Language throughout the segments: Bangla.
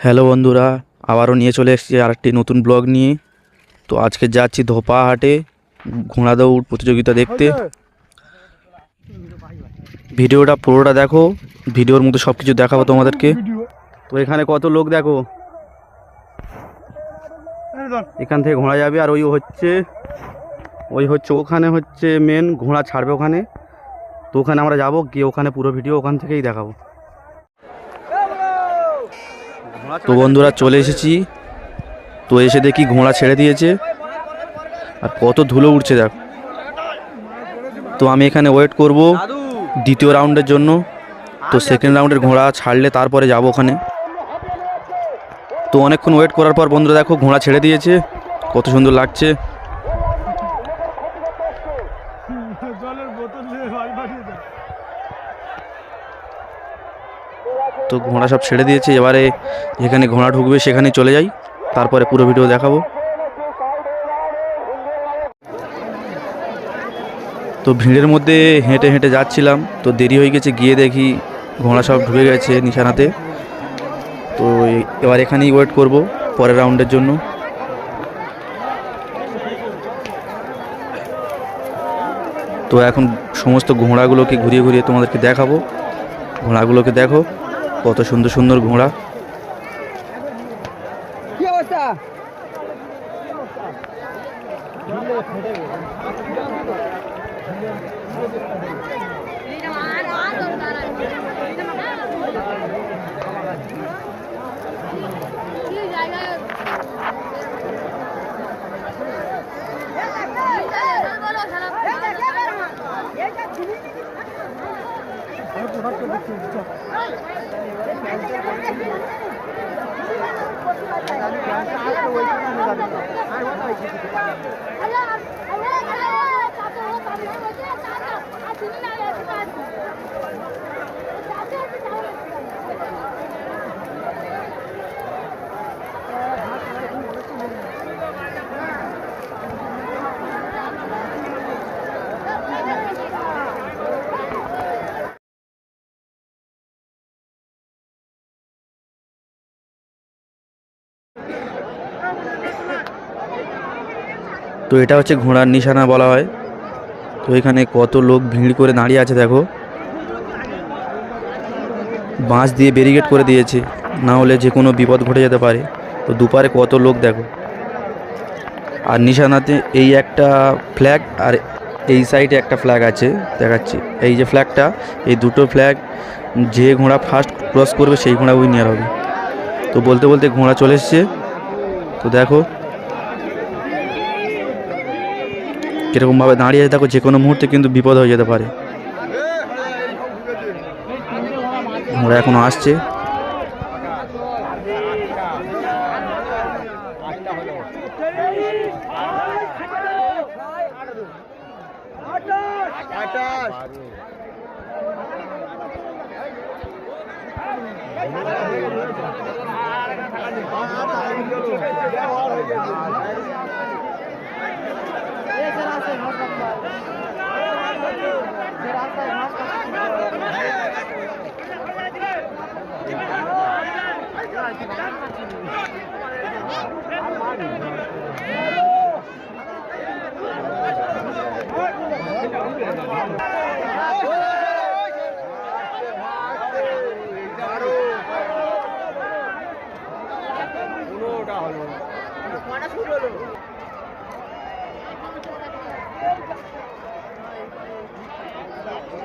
হ্যালো বন্ধুরা, আবারও নিয়ে চলে এসেছি আরেকটি নতুন ব্লগ নিয়ে। তো আজকে যাচ্ছি ধোপা হাটে ঘোড়া দৌড় প্রতিযোগিতা দেখতে। ভিডিওটা পুরোটা দেখো, ভিডিওর মধ্যে সব কিছু দেখাবো তোমাদেরকে। তো এখানে কত লোক দেখো, এখান থেকে ঘোড়া যাবে আর ওই হচ্ছে ওখানে হচ্ছে মেন ঘোড়া ছাড়বে ওখানে। তো ওখানে আমরা যাবো, গিয়ে ওখানে পুরো ভিডিও ওখান থেকেই দেখাবো। তো বন্ধুরা চলে এসেছি, তো এসে দেখি ঘোড়া ছেড়ে দিয়েছে আর কত ধুলো উঠছে দেখ। তো আমি এখানে ওয়েট করব দ্বিতীয় রাউন্ডের জন্য। তো সেকেন্ড রাউন্ডের ঘোড়া ছাড়লে তারপরে যাব ওখানে। তো অনেকক্ষণ ওয়েট করার পর বন্ধুরা দেখো ঘোড়া ছেড়ে দিয়েছে, কত সুন্দর লাগছে। তো ঘোড়া সব ছেড়ে দিয়েছে, এবারে যেখানে ঘোড়া ঢুকবে সেখানে চলে যাই, তারপরে পুরো ভিডিও দেখাবো। তো ভিড়ের মধ্যে হেঁটে হেঁটে যাচ্ছিলাম, তো দেরি হয়ে গেছে, গিয়ে দেখি ঘোড়া সব ঢুকে গেছে নিশানাতে। তো এবার এখানেই ওয়েট করব পরের রাউন্ডের জন্য। তো এখন সমস্ত ঘোড়াগুলোকে ঘুরিয়ে ঘুরিয়ে তোমাদেরকে দেখাবো। ঘোড়াগুলোকে দেখো, কত সুন্দর সুন্দর ঘোড়া। তো এটা হচ্ছে ঘোড়ার নিশানা বলা হয়। তো এখানে কত লোক ভিড় করে দাঁড়িয়ে আছে দেখো, বাঁশ দিয়ে ব্যারিকেড করে দিয়েছে, না হলে যে কোনো বিপদ ঘটে যেতে পারে। তো দুপারে কত লোক দেখো। আর নিশানাতে এই একটা ফ্ল্যাগ আর এই সাইডে একটা ফ্ল্যাগ আছে, দেখাচ্ছি। এই যে ফ্ল্যাগটা, এই দুটো ফ্ল্যাগ যে ঘোড়া ফার্স্ট ক্রস করবে সেই ঘোড়া উইনার হবে। তো বলতে বলতে ঘোড়া চলে এসছে, তো দেখো কীরকমভাবে দাঁড়িয়ে আছে দেখো, যে কোনো মুহূর্তে কিন্তু বিপদ হয়ে যেতে পারে। ঘোড়া এখনো আসছে।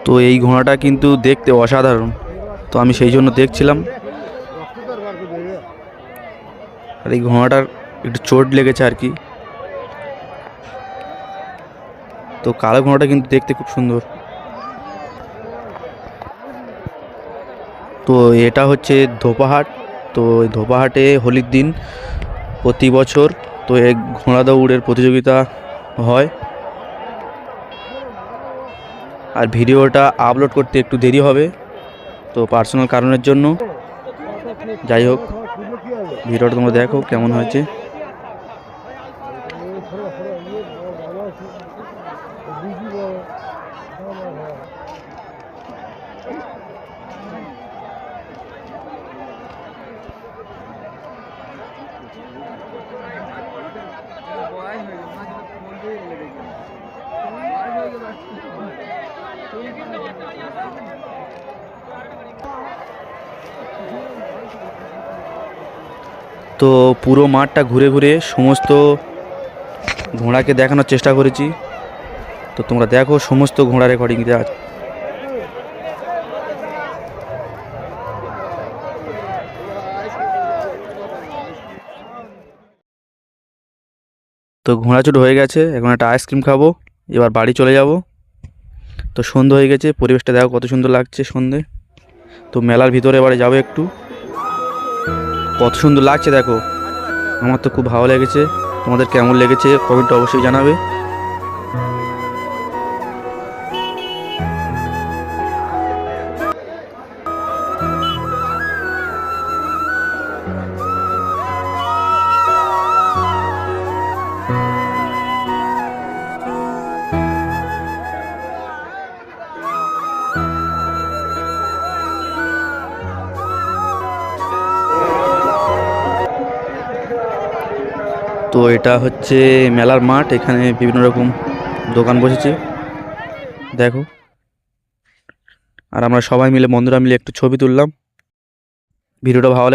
তো এই ঘোড়াটা কিন্তু দেখতে অসাধারণ, তো আমি সেই জন্য দেখছিলাম। আর এই ঘোড়াটার একটু চোট লেগেছে আর কি। তো কালো ঘোড়াটা কিন্তু দেখতে খুব সুন্দর। তো এটা হচ্ছে ধোপাহাট। তো এই ধোপাহাটে হোলির দিন প্রতি বছর তো এই ঘোড়া দৌড়ের প্রতিযোগিতা হয়। আর ভিডিওটা আপলোড করতে একটু দেরি হবে, তো পার্সোনাল কারণের জন্য। যাই হোক, ভিডিওটা তোমরা দেখো কেমন হয়েছে। তো পুরো মাঠটা ঘুরে ঘুরে সমস্ত ঘোড়াকে দেখানোর চেষ্টা করেছি। তো তোমরা দেখো সমস্ত ঘোড়া রেকর্ডিং দেওয়া আছে। তো ঘোড়াচুট হয়ে গেছে, এখন একটা আইসক্রিম খাবো, এবার বাড়ি চলে যাব। তো সন্ধে হয়ে গেছে, পরিবেশটা দেখো কত সুন্দর লাগছে সন্ধে। তো মেলার ভিতরে এবারে যাবো একটু, কত সুন্দর লাগছে দেখো। আমার তো খুব ভালো লেগেছে, তোমাদের কেমন লেগেছে কমেন্টে অবশ্যই জানাবে। তো এটা হচ্ছে মেলার মাঠ, এখানে বিভিন্ন রকম দোকান বসেছে দেখো। আর আমরা সবাই মিলে, বন্ধুরা মিলে একটু ছবি তুললাম। ভিডিওটা ভালো লেগে